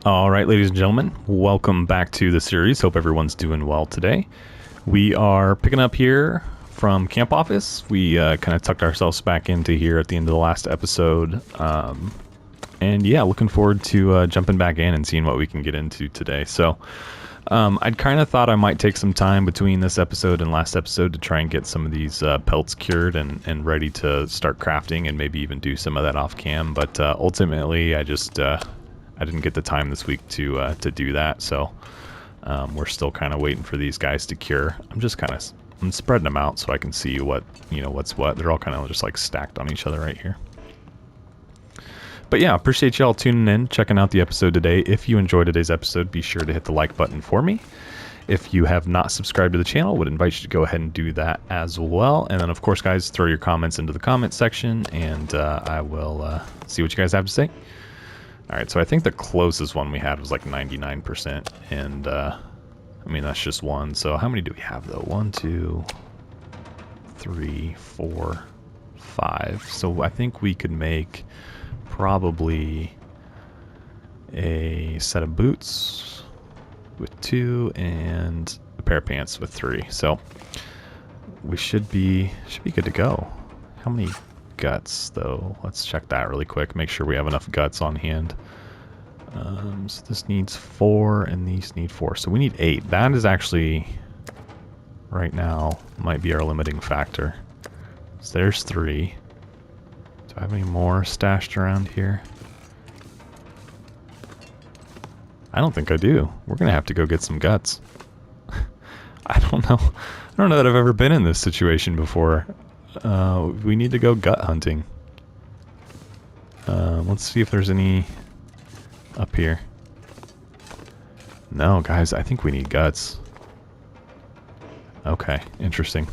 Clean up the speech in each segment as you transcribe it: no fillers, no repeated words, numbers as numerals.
All right, ladies and gentlemen, welcome back to the series. Hope everyone's doing well today. We are picking up here from camp office. We kind of tucked ourselves back into here at the end of the last episode. And yeah, looking forward to jumping back in and seeing what we can get into today. So I'd kind of thought I might take some time between this episode and last episode to try and get some of these pelts cured and ready to start crafting and maybe even do some of that off cam. But ultimately, I just I didn't get the time this week to do that. So we're still kind of waiting for these guys to cure. I'm spreading them out so I can see what's what. They're all kind of just like stacked on each other right here. But yeah, appreciate y'all tuning in, checking out the episode today. If you enjoyed today's episode, be sure to hit the like button for me. If you have not subscribed to the channel, would invite you to go ahead and do that as well. And then, of course, guys, throw your comments into the comment section, and I will see what you guys have to say. All right, so I think the closest one we had was like 99%, and I mean, that's just one. So how many do we have, though? 1, 2, 3, 4, 5. So I think we could make probably a set of boots with 2 and a pair of pants with 3. So we should be good to go. How many guts though? Let's check that really quick. Make sure we have enough guts on hand. So this needs 4 and these need 4. So we need 8. That is actually right now might be our limiting factor. So there's 3. Do I have any more stashed around here? I don't think I do. We're gonna have to go get some guts. I don't know that I've ever been in this situation before. We need to go gut hunting. Let's see if there's any up here. No, guys, I think we need guts. Okay, interesting.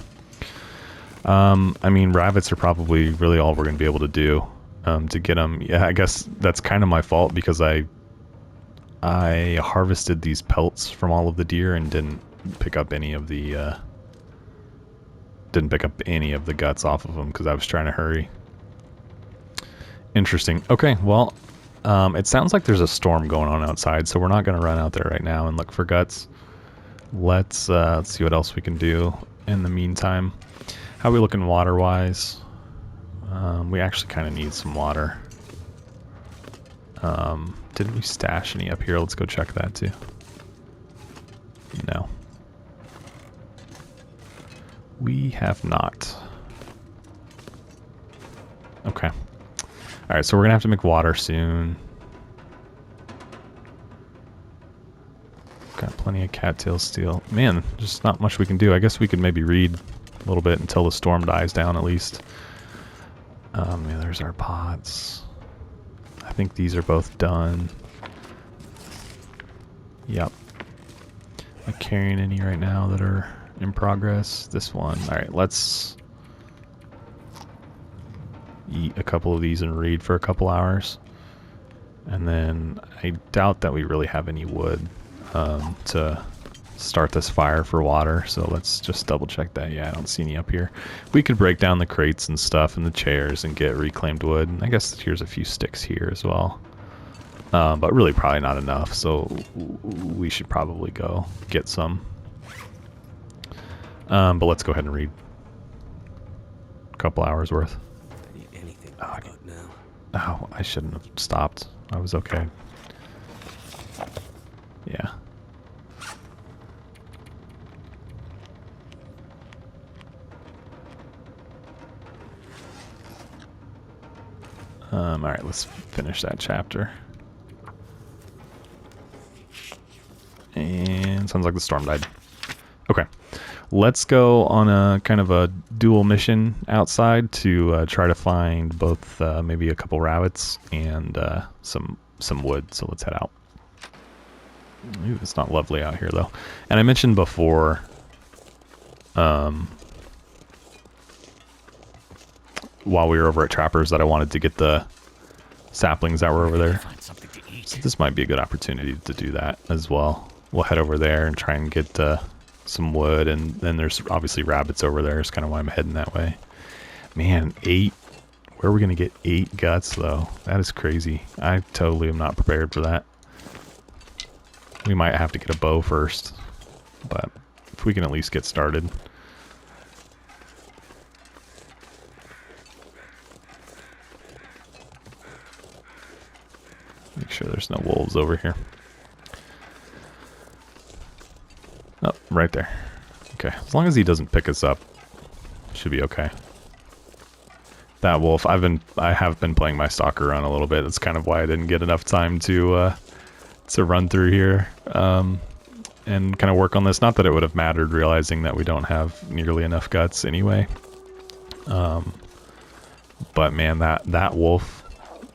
I mean, rabbits are probably really all we're going to be able to do to get them. Yeah, I guess that's kind of my fault because I harvested these pelts from all of the deer and didn't pick up any of the guts off of them because I was trying to hurry. Interesting. Okay, well, it sounds like there's a storm going on outside, so we're not going to run out there right now and look for guts. Let's see what else we can do in the meantime. How are we looking water-wise? We actually kind of need some water. Didn't we stash any up here? Let's go check that too. No. We have not. Okay. Alright, so we're going to have to make water soon. Got plenty of cattail steel. Man, just not much we can do. I guess we could maybe read a little bit until the storm dies down at least. Yeah, there's our pots. I think these are both done. Yep. Am I carrying any right now that are in progress? This one. Alright, let's eat a couple of these and read for a couple hours. And then I doubt that we really have any wood to start this fire for water, so let's just double check that. Yeah, I don't see any up here. We could break down the crates and stuff and the chairs and get reclaimed wood. I guess here's a few sticks here as well, but really probably not enough, so we should probably go get some. But let's go ahead and read a couple hours worth. Oh, I shouldn't have stopped. I was okay. Yeah. Alright, let's finish that chapter. And sounds like the storm died. Okay. Let's go on a kind of a dual mission outside to try to find both maybe a couple rabbits and some wood. So let's head out. Ooh, it's not lovely out here though. And I mentioned before while we were over at Trappers that I wanted to get the saplings that were over there. So this might be a good opportunity to do that as well. We'll head over there and try and get some wood, and then there's obviously rabbits over there. Is kind of why I'm heading that way. Man, 8. Where are we going to get 8 guts, though? That is crazy. I totally am not prepared for that. We might have to get a bow first, but if we can at least get started. Make sure there's no wolves over here. Oh, right there. Okay, as long as he doesn't pick us up, should be okay. That wolf, I have been playing my stalker run a little bit. That's kind of why I didn't get enough time to run through here and kind of work on this. Not that it would have mattered, realizing that we don't have nearly enough guts anyway. But man, that wolf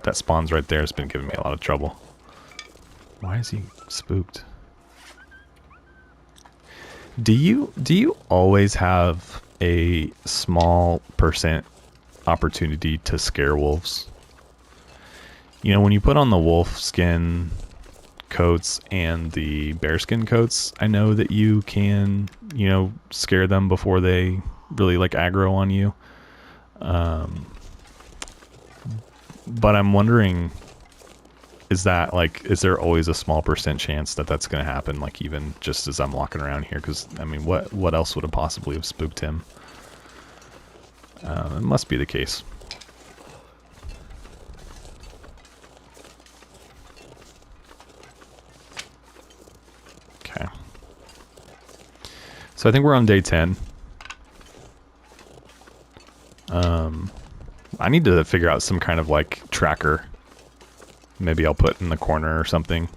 that spawns right there has been giving me a lot of trouble. Why is he spooked? Do you always have a small percent opportunity to scare wolves? You know, when you put on the wolf skin coats and the bearskin coats, I know that you can, you know, scare them before they really like aggro on you. But I'm wondering, is there always a small percent chance that that's going to happen, like even just as I'm walking around here? Because, I mean, what else would have possibly have spooked him? It must be the case. Okay. So I think we're on day 10. I need to figure out some kind of like tracker. Maybe I'll put in the corner or something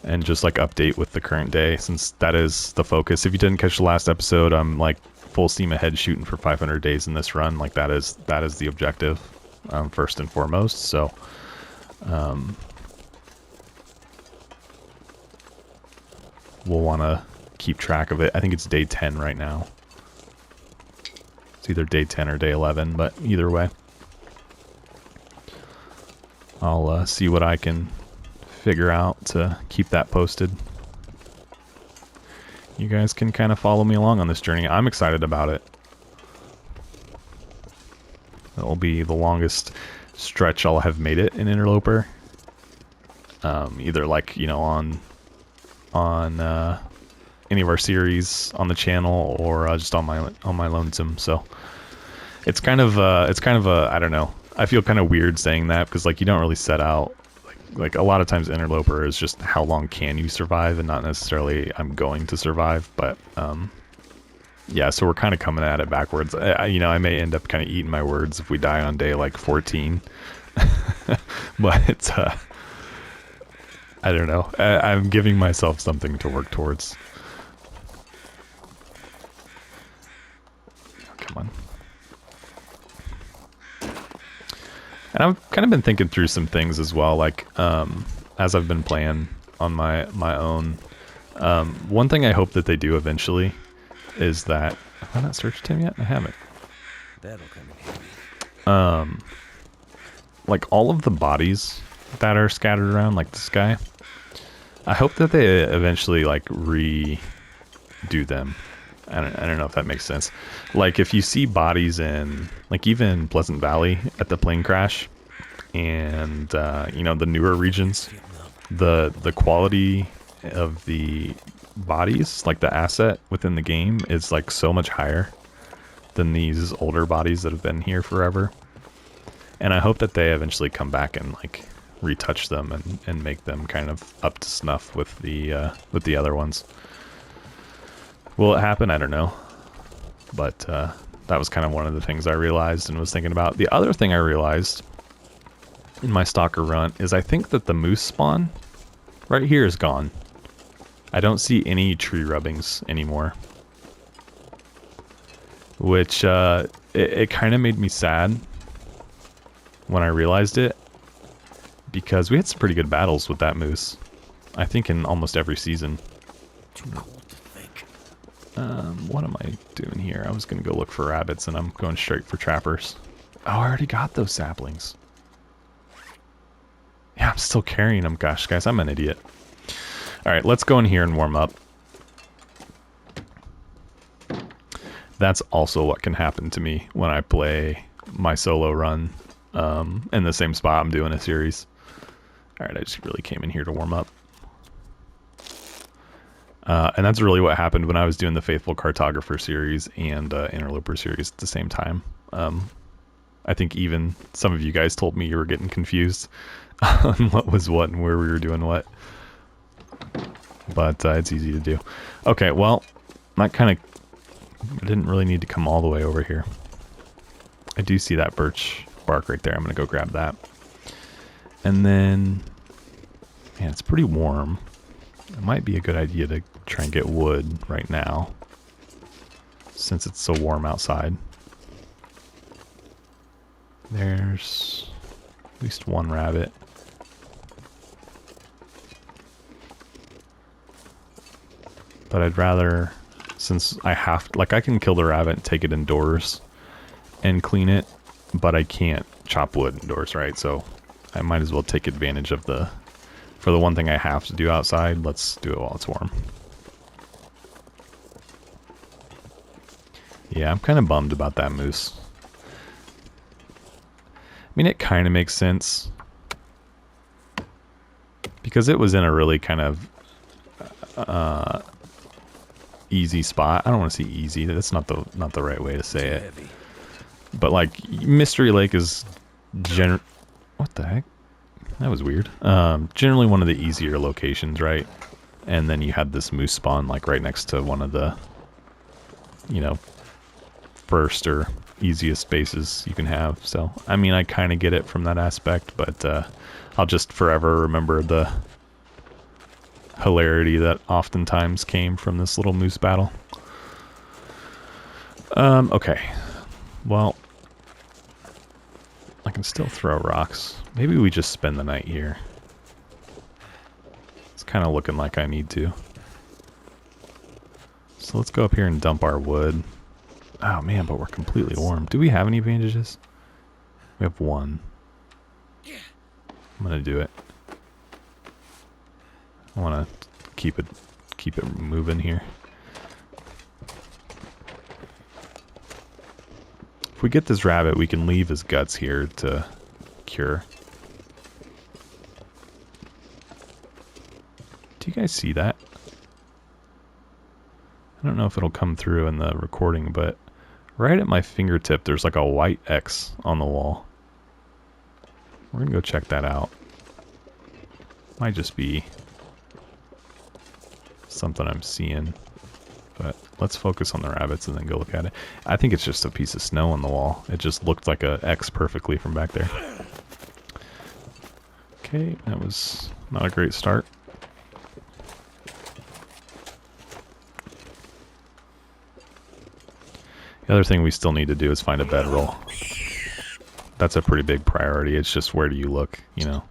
and just like update with the current day, since that is the focus. If you didn't catch the last episode, I'm like full steam ahead shooting for 500 days in this run. Like that is the objective, first and foremost. So we'll want to keep track of it. I think it's day 10 right now. It's either day 10 or day 11, but either way, I'll see what I can figure out to keep that posted. You guys can kind of follow me along on this journey. I'm excited about it. It'll be the longest stretch I'll have made it in Interloper. Either like, you know, on any of our series on the channel, or just on my lonesome. So it's kind of a, I don't know. I feel kind of weird saying that, because like you don't really set out like a lot of times Interloper is just how long can you survive, and not necessarily I'm going to survive. But yeah, so we're kind of coming at it backwards. You know, I may end up kind of eating my words if we die on day like 14. But it's I don't know. I'm giving myself something to work towards. Come on. And I've kind of been thinking through some things as well, like as I've been playing on my own. One thing I hope that they do eventually is that, have I not searched him yet? I haven't. That'll come in handy. Like all of the bodies that are scattered around, like this guy, I hope that they eventually like redo them. I don't know if that makes sense. Like if you see bodies in like even Pleasant Valley at the plane crash, and you know, the newer regions, the quality of the bodies, like the asset within the game, is like so much higher than these older bodies that have been here forever. And I hope that they eventually come back and like retouch them and make them kind of up to snuff with the other ones. Will it happen? I don't know. But that was kind of one of the things I realized and was thinking about. The other thing I realized in my stalker run is I think that the moose spawn right here is gone. I don't see any tree rubbings anymore. Which it kind of made me sad when I realized it, because we had some pretty good battles with that moose, I think, in almost every season. Too cold to think. What am I doing here? I was going to go look for rabbits, and I'm going straight for trappers. Oh, I already got those saplings. Yeah, I'm still carrying them. Gosh, guys, I'm an idiot. All right, let's go in here and warm up. That's also what can happen to me when I play my solo run in the same spot I'm doing a series. All right, I just really came in here to warm up. And that's really what happened when I was doing the Faithful Cartographer series and Interloper series at the same time. I think even some of you guys told me you were getting confused on what was what and where we were doing what. But it's easy to do. Okay, well, that kind of... I didn't really need to come all the way over here. I do see that birch bark right there. I'm going to go grab that. And then... Man, it's pretty warm. It might be a good idea to try and get wood right now, since it's so warm outside. There's at least one rabbit. But I'd rather, since I have, like, I can kill the rabbit and take it indoors and clean it, but I can't chop wood indoors, right? So I might as well take advantage of for the one thing I have to do outside, let's do it while it's warm. Yeah, I'm kind of bummed about that moose. I mean, it kind of makes sense, because it was in a really kind of easy spot. I don't want to say easy. That's not the right way to say it. But like Mystery Lake is what the heck? That was weird. Generally one of the easier locations, right? And then you had this moose spawn like right next to one of the, you know, first or easiest bases you can have. So, I mean, I kind of get it from that aspect, but I'll just forever remember the hilarity that oftentimes came from this little moose battle. Okay. Well, I can still throw rocks. Maybe we just spend the night here. It's kind of looking like I need to. So let's go up here and dump our wood. Oh man, but we're completely warm. Do we have any bandages? We have one. I'm gonna do it. I want to keep it moving here. If we get this rabbit, we can leave his guts here to cure. Do you guys see that? I don't know if it'll come through in the recording, but right at my fingertip, there's like a white X on the wall. We're gonna go check that out. Might just be something I'm seeing, but let's focus on the rabbits and then go look at it. I think it's just a piece of snow on the wall. It just looked like a X perfectly from back there. Okay, that was not a great start. The other thing we still need to do is find a bedroll. That's a pretty big priority. It's just where do you look, you know?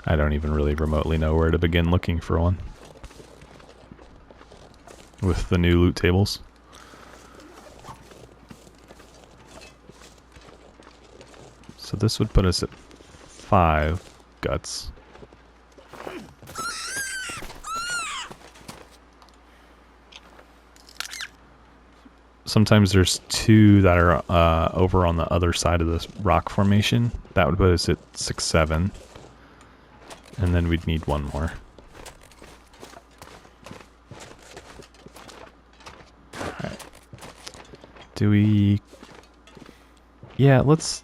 I don't even really remotely know where to begin looking for one. With the new loot tables. So this would put us at 5 guts. Sometimes there's 2 that are over on the other side of this rock formation. That would put us at 6, 7. And then we'd need 1 more. Alright. Do we... Yeah, let's...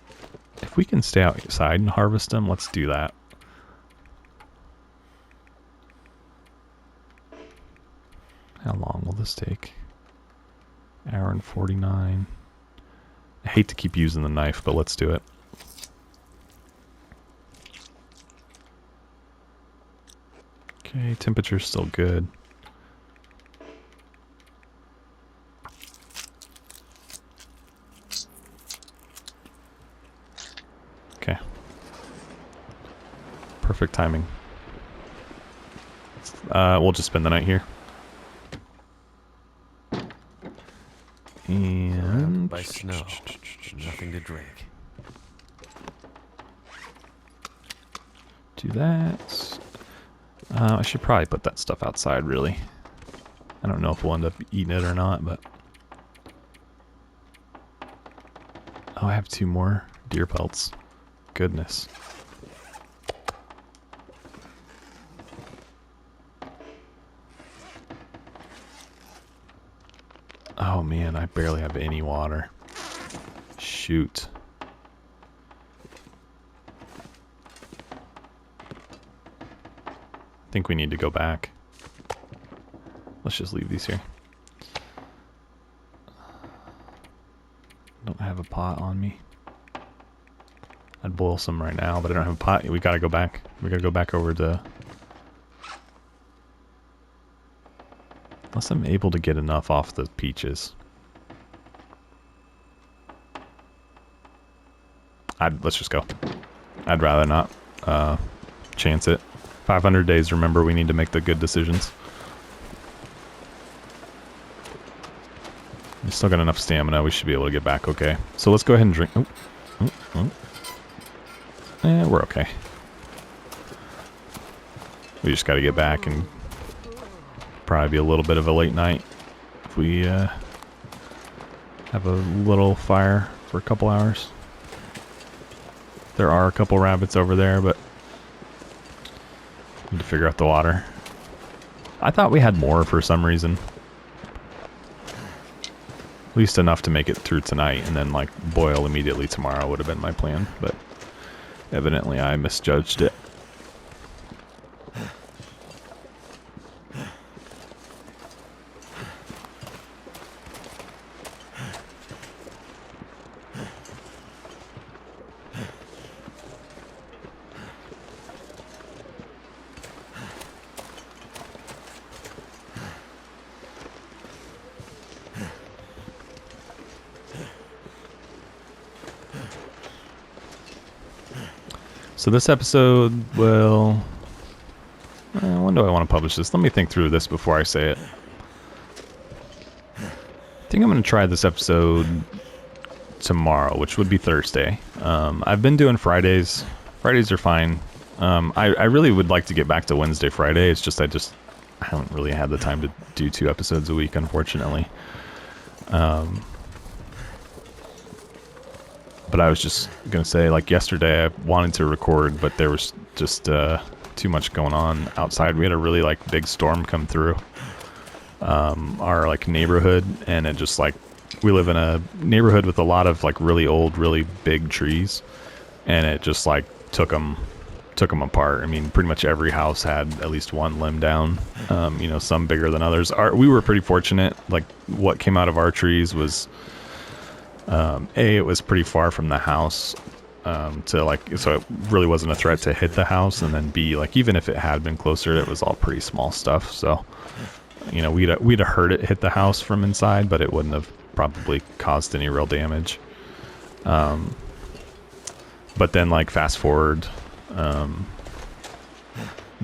If we can stay outside and harvest them, let's do that. How long will this take? Hour and 49. I hate to keep using the knife, but let's do it. Okay, temperature's still good. Okay. Perfect timing. We'll just spend the night here. And by snow, nothing to drink. Do that. I should probably put that stuff outside, really. I don't know if we'll end up eating it or not, but... Oh, I have 2 more deer pelts. Goodness. Oh man, I barely have any water. Shoot. I think we need to go back. Let's just leave these here. Don't have a pot on me. I'd boil some right now, but I don't have a pot. We gotta go back. We gotta go back over to... Unless I'm able to get enough off the peaches. Let's just go. I'd rather not chance it. 500 days, remember, we need to make the good decisions. We still got enough stamina. We should be able to get back okay. So let's go ahead and drink. We're okay. We just got to get back and probably be a little bit of a late night if we have a little fire for a couple hours. There are a couple rabbits over there, but need to figure out the water. I thought we had more for some reason. At least enough to make it through tonight, and then like boil immediately tomorrow would have been my plan, but evidently I misjudged it. So this episode will... when do I want to publish this? Let me think through this before I say it. I think I'm going to try this episode tomorrow, which would be Thursday. I've been doing Fridays. Fridays are fine. I really would like to get back to Wednesday, Friday. It's just I haven't really had the time to do 2 episodes a week, unfortunately. But I was just going to say, like yesterday, I wanted to record, but there was just too much going on outside. We had a really like big storm come through our like neighborhood, and it just like, we live in a neighborhood with a lot of like really old, really big trees, and it just like took them apart. I mean, pretty much every house had at least one limb down, you know, some bigger than others. We were pretty fortunate. Like what came out of our trees was... it was pretty far from the house, to like, so it really wasn't a threat to hit the house, and then B, like, even if it had been closer, it was all pretty small stuff, so, you know, we'd have heard it hit the house from inside, but it wouldn't have probably caused any real damage. But then, like, fast forward,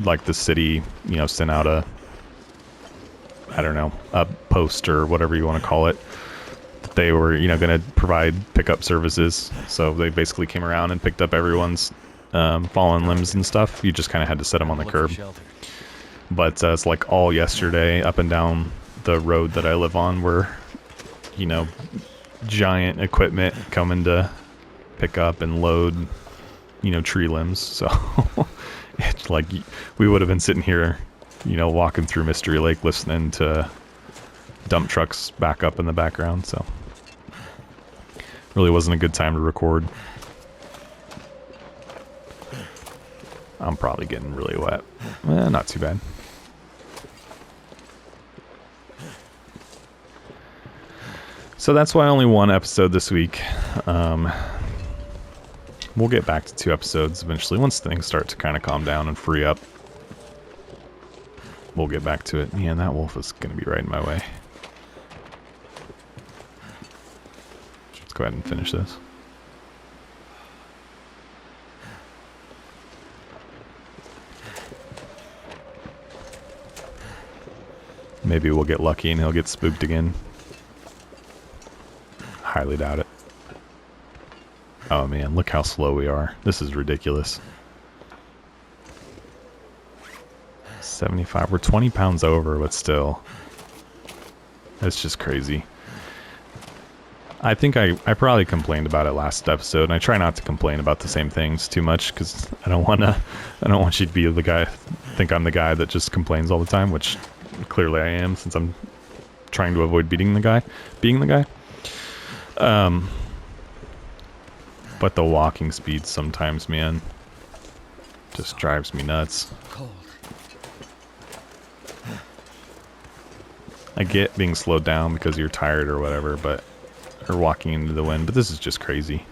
like, the city, you know, sent out a post or whatever you want to call it. They were, you know, going to provide pickup services, so they basically came around and picked up everyone's fallen limbs and stuff. You just kind of had to set them on the curb. But it's like all yesterday, up and down the road that I live on, were, you know, giant equipment coming to pick up and load, you know, tree limbs. So it's like we would have been sitting here, you know, walking through Mystery Lake listening to dump trucks back up in the background, so really wasn't a good time to record. I'm probably getting really wet. Not too bad. So that's why only 1 episode this week. We'll get back to 2 episodes eventually. Once things start to kind of calm down and free up, we'll get back to it. Man, that wolf is going to be right in my way. Let's go ahead and finish this. Maybe we'll get lucky and he'll get spooked again. Highly doubt it. Oh man, look how slow we are. This is ridiculous. 75. We're 20 pounds over, but still. That's just crazy. I think I probably complained about it last episode, and I try not to complain about the same things too much because I don't want you to be the guy, think I'm the guy that just complains all the time, which clearly I am since I'm trying to avoid being the guy. But the walking speed sometimes, man, just drives me nuts. Cold. I get being slowed down because you're tired or whatever, or walking into the wind, but this is just crazy.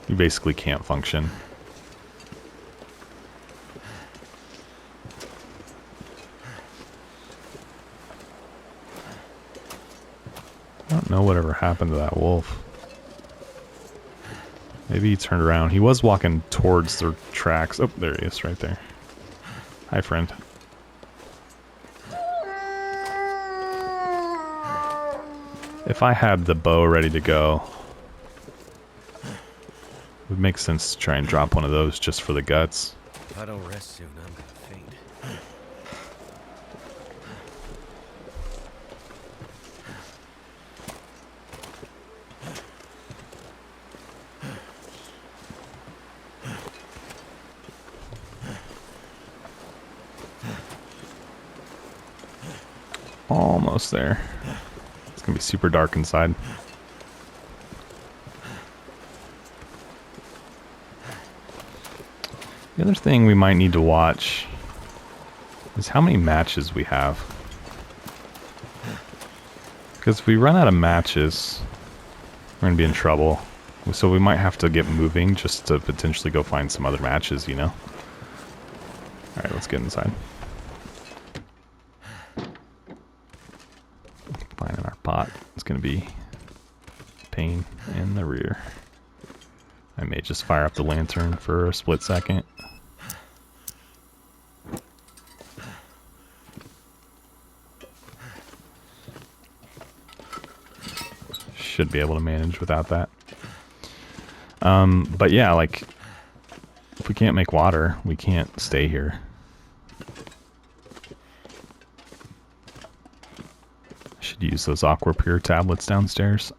You basically can't function. I don't know whatever happened to that wolf. Maybe he turned around. He was walking towards the tracks. Oh, there he is, right there. Hi, friend. If I had the bow ready to go, it would make sense to try and drop one of those just for the guts. If I don't rest soon, I'm gonna faint. Almost there. It's gonna be super dark inside. The other thing we might need to watch is how many matches we have. Because if we run out of matches, we're gonna be in trouble. So we might have to get moving just to potentially go find some other matches, you know? Alright, let's get inside. Finding our pot. It's gonna be pain in the rear. I may just fire up the lantern for a split second. Should be able to manage without that. But yeah, like, if we can't make water, we can't stay here. I should use those Aqua Pure tablets downstairs.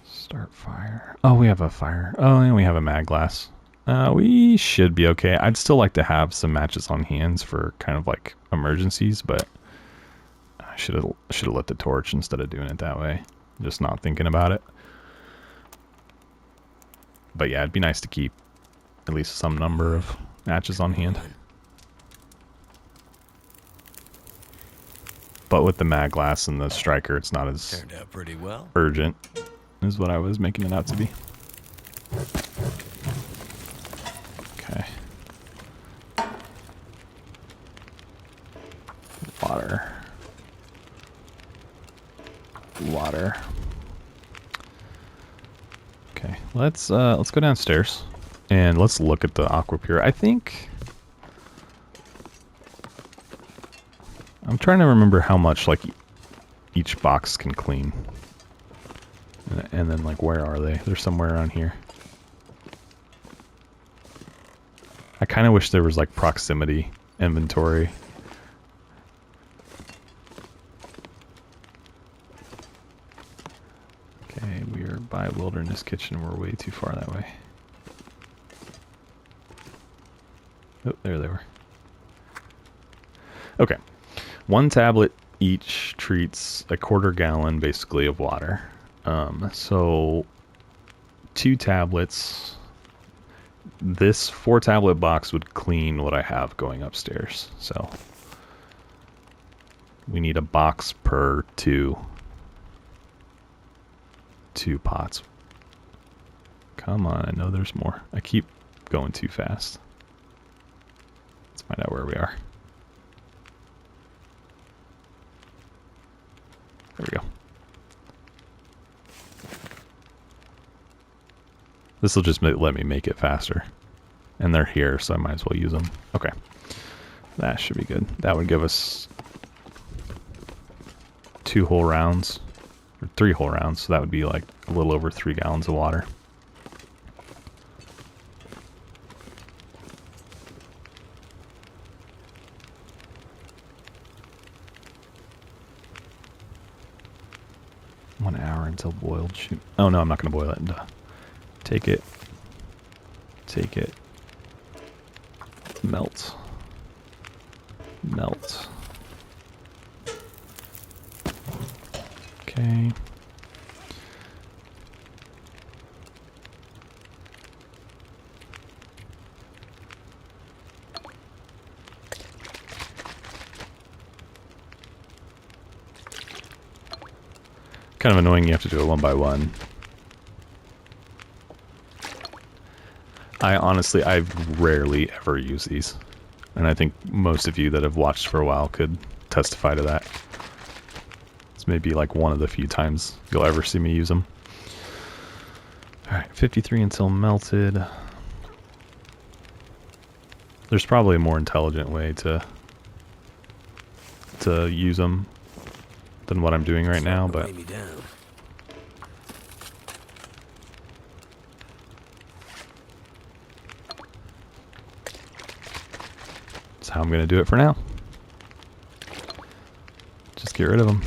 Start fire. Oh, we have a fire. Oh, and we have a mag glass. We should be okay. I'd still like to have some matches on hands for kind of like emergencies, but I should have lit the torch instead of doing it that way. Just not thinking about it. But yeah, it'd be nice to keep at least some number of matches on hand. But with the mag glass and the striker, it's not as Turned out pretty well. urgent, is what I was making it out to be. Okay. Water. Water. Okay, let's go downstairs and let's look at the Aqua Pure. I think I'm trying to remember how much like each box can clean. And then like where are they? They're somewhere around here. I kind of wish there was like proximity inventory. Okay, we are by Wilderness Kitchen. We're way too far that way. Oh, there they were. Okay. One tablet each treats a quarter gallon basically of water. So 2 tablets. This 4 tablet box would clean what I have going upstairs. So we need a box per 2 pots. Come on, I know there's more. I keep going too fast. Let's find out where we are. There we go. This will just let me make it faster. And they're here, so I might as well use them. Okay. That should be good. That would give us 2 whole rounds. Or 3 whole rounds, so that would be like a little over 3 gallons of water. One hour until boiled. Shoot. Oh no, I'm not going to boil it. Duh. Take it. Take it. Melt. Melt. Okay. Kind of annoying you have to do it one by one. I rarely ever use these. And I think most of you that have watched for a while could testify to that. It's maybe like one of the few times you'll ever see me use them. Alright, 53 until melted. There's probably a more intelligent way to use them than what I'm doing right now, but that's how I'm going to do it for now. Just get rid of them.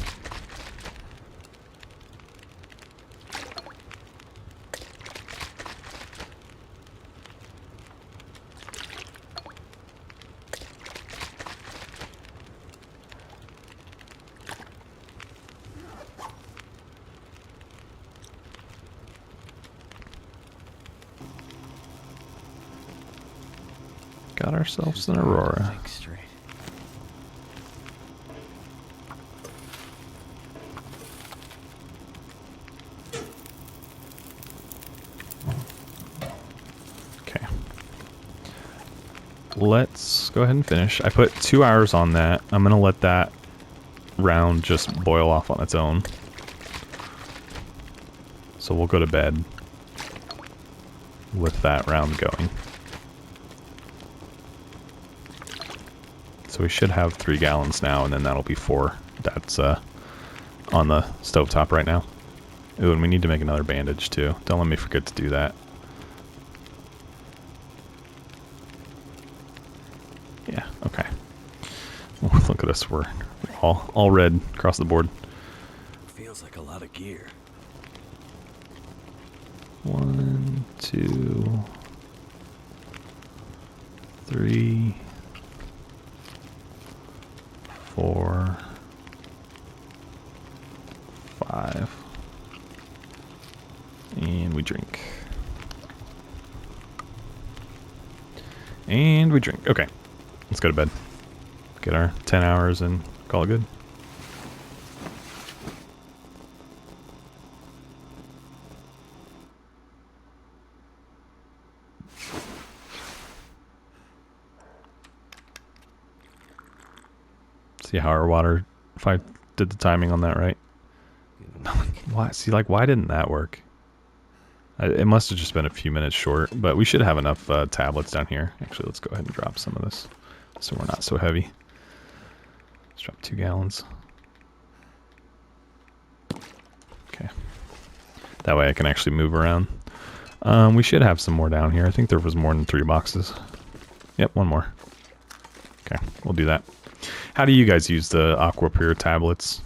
Got ourselves an Aurora. Okay. Let's go ahead and finish. I put 2 hours on that. I'm going to let that round just boil off on its own. So we'll go to bed with that round going. So we should have 3 gallons now, and then that'll be 4. That's on the stovetop right now. Ooh, and we need to make another bandage too. Don't let me forget to do that. Yeah, okay. Oh, look at us, we're all red across the board. Feels like a lot of gear. 1, 2, 3, 4, 5, and we drink. And we drink. Okay, let's go to bed. Get our 10 hours and call it good. See how our water, if I did the timing on that right. Why? See, like, why didn't that work? It must have just been a few minutes short, but we should have enough tablets down here. Actually, let's go ahead and drop some of this so we're not so heavy. Let's drop 2 gallons. Okay. That way I can actually move around. We should have some more down here. I think there was more than 3 boxes. Yep, 1 more. Okay, we'll do that. How do you guys use the Aqua Pure tablets?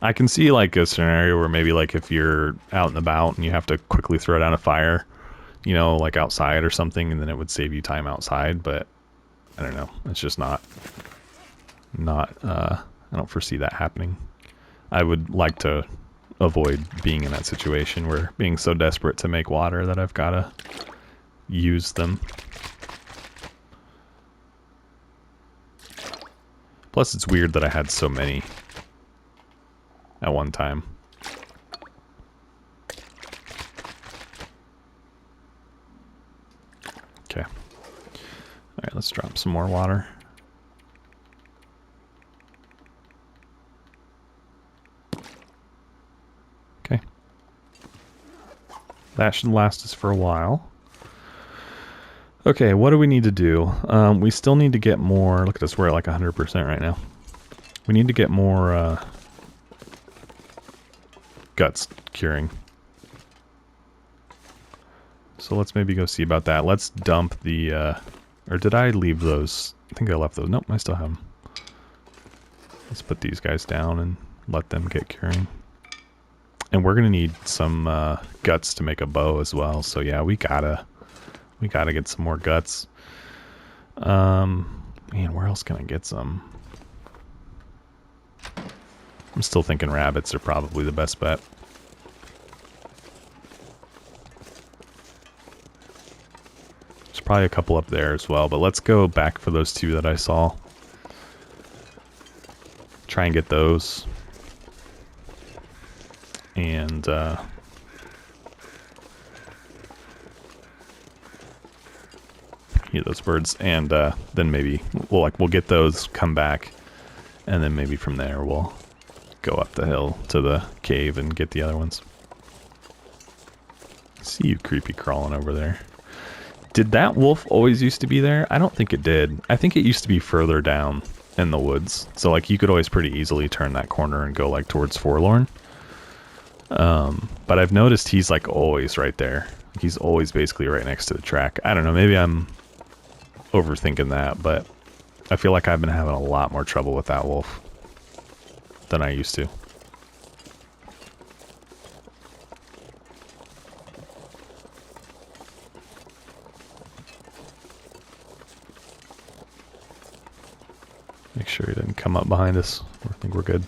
I can see like a scenario where maybe like if you're out and about and you have to quickly throw down a fire, you know, like outside or something, and then it would save you time outside, but I don't know. It's just not I don't foresee that happening. I would like to avoid being in that situation where being so desperate to make water that I've got to use them. Plus, it's weird that I had so many at one time. Okay. Alright, let's drop some more water. Okay. That should last us for a while. Okay, what do we need to do? We still need to get more... Look at us, we're at like 100% right now. We need to get more guts curing. So let's maybe go see about that. Let's dump the... or did I leave those? I think I left those. Nope, I still have them. Let's put these guys down and let them get curing. And we're going to need some guts to make a bow as well. So yeah, we gotta get some more guts. Man, where else can I get some? I'm still thinking rabbits are probably the best bet. There's probably a couple up there as well, but let's go back for those two that I saw. Try and get those. And, those birds, and then maybe we'll get those, come back, and then maybe from there we'll go up the hill to the cave and get the other ones. See you creepy crawling over there. Did that wolf always used to be there? I don't think it did. I think it used to be further down in the woods. So like you could always pretty easily turn that corner and go like towards Forlorn. But I've noticed he's like always right there. He's always basically right next to the track. I don't know, maybe I'm overthinking that, but I feel like I've been having a lot more trouble with that wolf than I used to. Make sure he didn't come up behind us. I think we're good.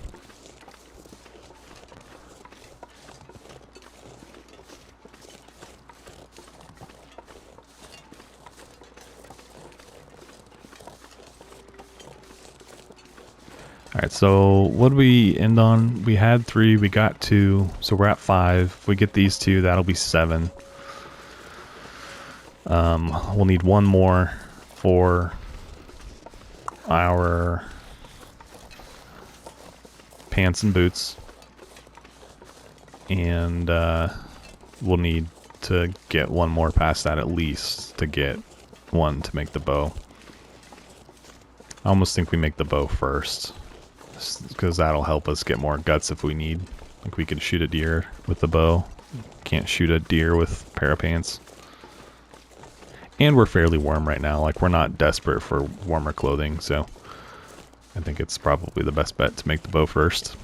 Alright, so what did we end on? We had 3, we got 2, so we're at 5. If we get these 2, that'll be 7. We'll need 1 more for our pants and boots. And we'll need to get 1 more past that at least to get 1 to make the bow. I almost think we make the bow first, because that'll help us get more guts if we need. Like we could shoot a deer with the bow. Can't shoot a deer with a pair of pants. And we're fairly warm right now. Like we're not desperate for warmer clothing, so I think it's probably the best bet to make the bow first.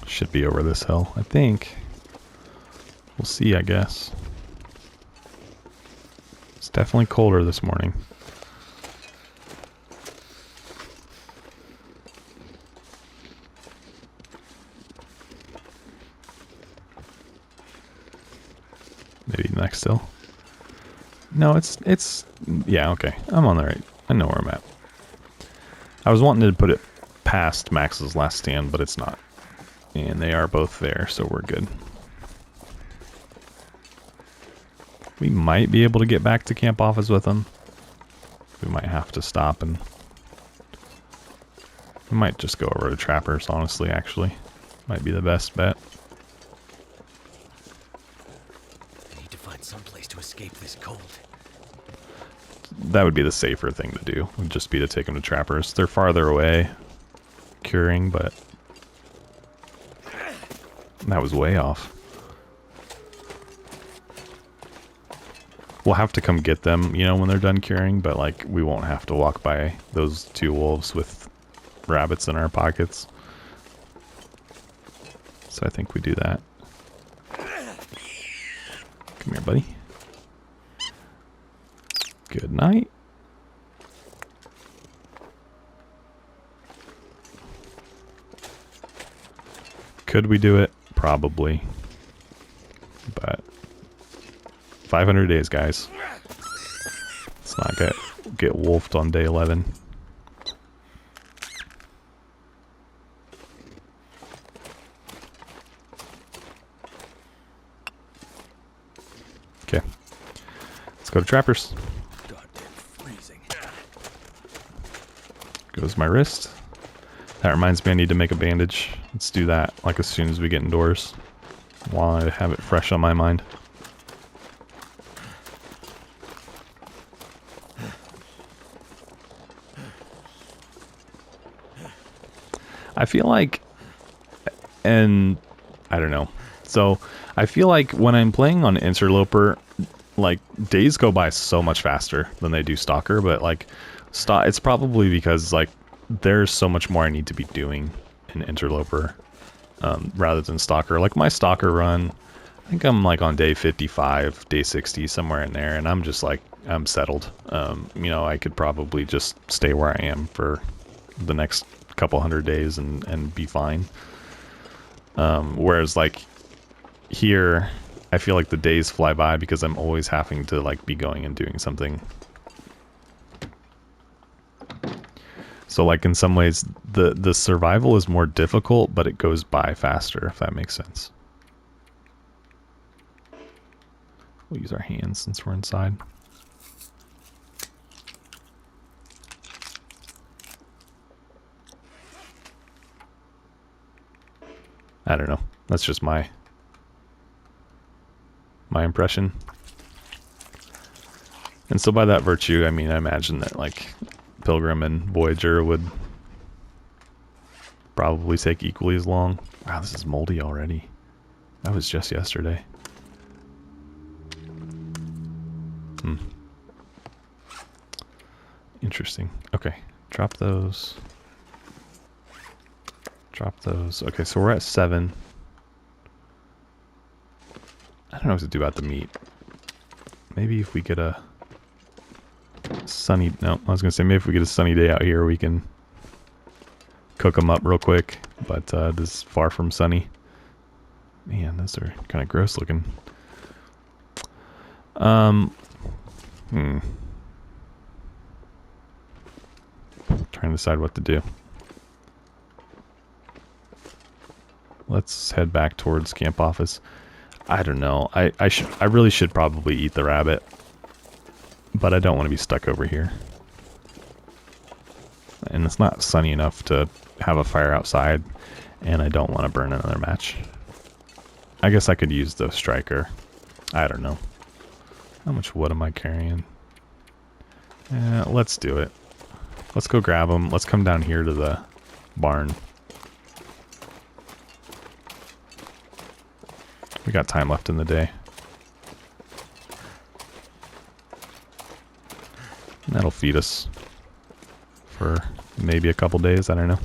Should be over this hill, I think. We'll see, I guess. It's definitely colder this morning. Maybe next hill. No, it's yeah, okay. I'm on the right. I know where I'm at. I was wanting to put it past Max's last stand, but it's not. And they are both there, so we're good. We might be able to get back to camp office with them. We might have to stop and... we might just go over to Trappers, honestly, actually. Might be the best bet. I need to find some place to escape this cold. That would be the safer thing to do. Would just be to take them to Trappers. They're farther away, curing, but... that was way off. We'll have to come get them, you know, when they're done curing, but like we won't have to walk by those 2 wolves with rabbits in our pockets. So I think we do that. Come here, buddy. Good night. Could we do it? Probably. But 500 days, guys. Let's not get wolfed on day 11. Okay. Let's go to Trappers. Goddamn freezing. Goes my wrist. That reminds me I need to make a bandage. Let's do that like as soon as we get indoors, while I have it fresh on my mind. I feel like And I don't know. So I feel like when I'm playing on Interloper, like days go by so much faster than they do Stalker, but like it's probably because like there's so much more I need to be doing in Interloper rather than Stalker. Like my Stalker run, I think I'm like on day 55, day 60, somewhere in there, and I'm just like, I'm settled. You know, I could probably just stay where I am for the next couple hundred days and be fine. Whereas like here, I feel like the days fly by because I'm always having to like be going and doing something. So like in some ways the survival is more difficult, but it goes by faster, if that makes sense. We'll use our hands since we're inside. I don't know. That's just my impression. And so by that virtue, I mean, I imagine that like Pilgrim and Voyager would probably take equally as long. Wow, this is moldy already. That was just yesterday. Interesting. Okay, drop those. Drop those. Okay, so we're at 7. I don't know what to do about the meat. Maybe if we get a sunny... No, I was going to say maybe if we get a sunny day out here, we can cook them up real quick. But this is far from sunny. Man, those are kind of gross looking. Trying to decide what to do. Let's head back towards camp office. I don't know. I really should probably eat the rabbit, but I don't want to be stuck over here. And it's not sunny enough to have a fire outside, and I don't want to burn another match. I guess I could use the striker. I don't know. How much wood am I carrying? Let's do it. Let's go grab them. Let's come down here to the barn. We got time left in the day. And that'll feed us for maybe a couple days. I don't know.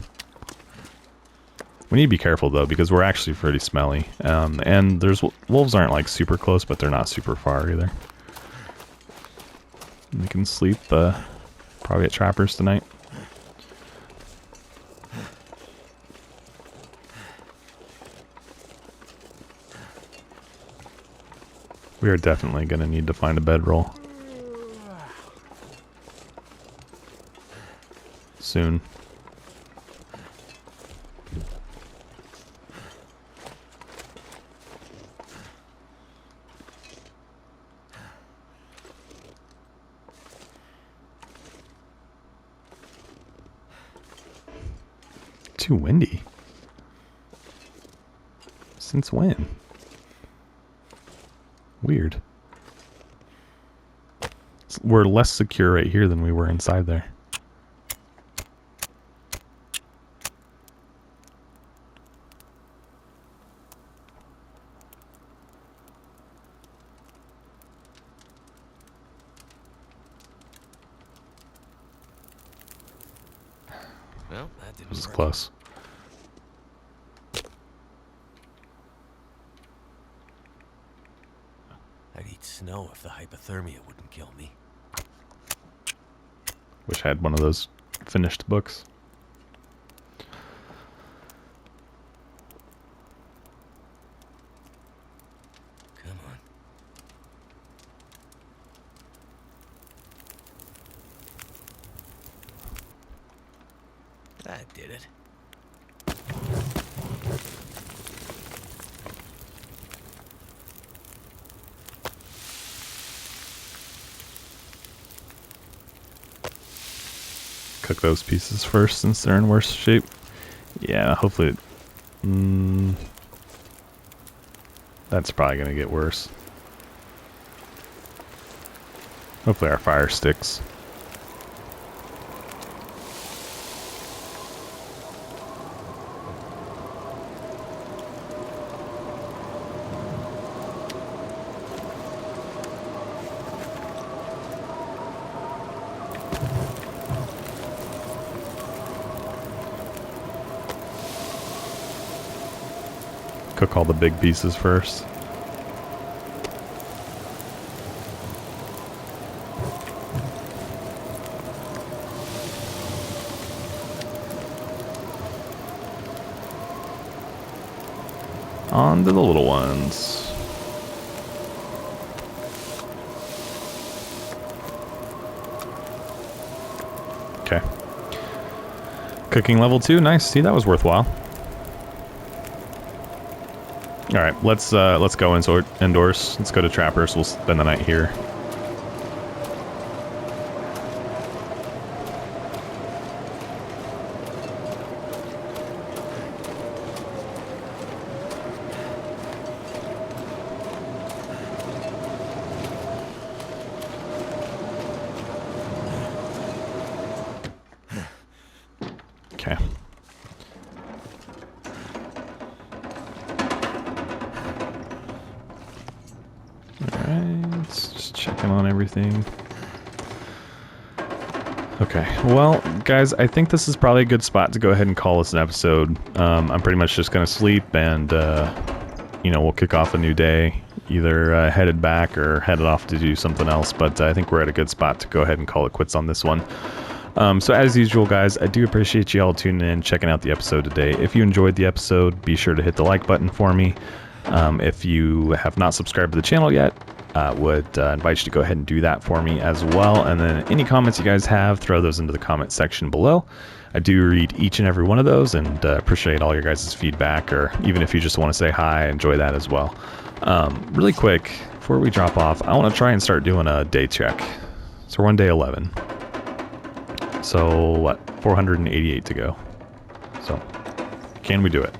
We need to be careful though, because we're actually pretty smelly. And there's wolves aren't like super close, but they're not super far either. And we can sleep probably at Trappers tonight. We are definitely going to need to find a bedroll soon. Too windy. Since when? Weird. We're less secure right here than we were inside there. Well, that didn't This is work. close. I'd eat snow if the hypothermia wouldn't kill me. Wish I had one of those finished books. Come on. That did it. Cook those pieces first since they're in worse shape. Yeah, hopefully that's probably going to get worse. Hopefully our fire sticks. Cook all the big pieces first. On to the little ones. Okay. Cooking level 2, nice. See, that was worthwhile. All right, let's go indoors. Let's go to Trappers. We'll spend the night here. Okay. Alright, just checking on everything. Okay, well, guys, I think this is probably a good spot to go ahead and call this an episode. I'm pretty much just going to sleep and, you know, we'll kick off a new day. Either headed back or headed off to do something else, but I think we're at a good spot to go ahead and call it quits on this one. So as usual, guys, I do appreciate you all tuning in, checking out the episode today. If you enjoyed the episode, be sure to hit the like button for me. If you have not subscribed to the channel yet, would invite you to go ahead and do that for me as well. And then any comments you guys have, throw those into the comment section below. I do read each and every one of those and appreciate all your guys' feedback, or even if you just want to say hi, I enjoy that as well. Really quick, before we drop off, I want to try and start doing a day check. So we're on day 11. So, what? 488 to go. So, can we do it?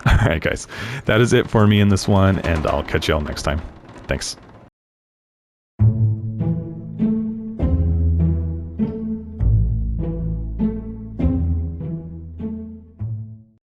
Alright, guys. That is it for me in this one, and I'll catch you all next time. Thanks.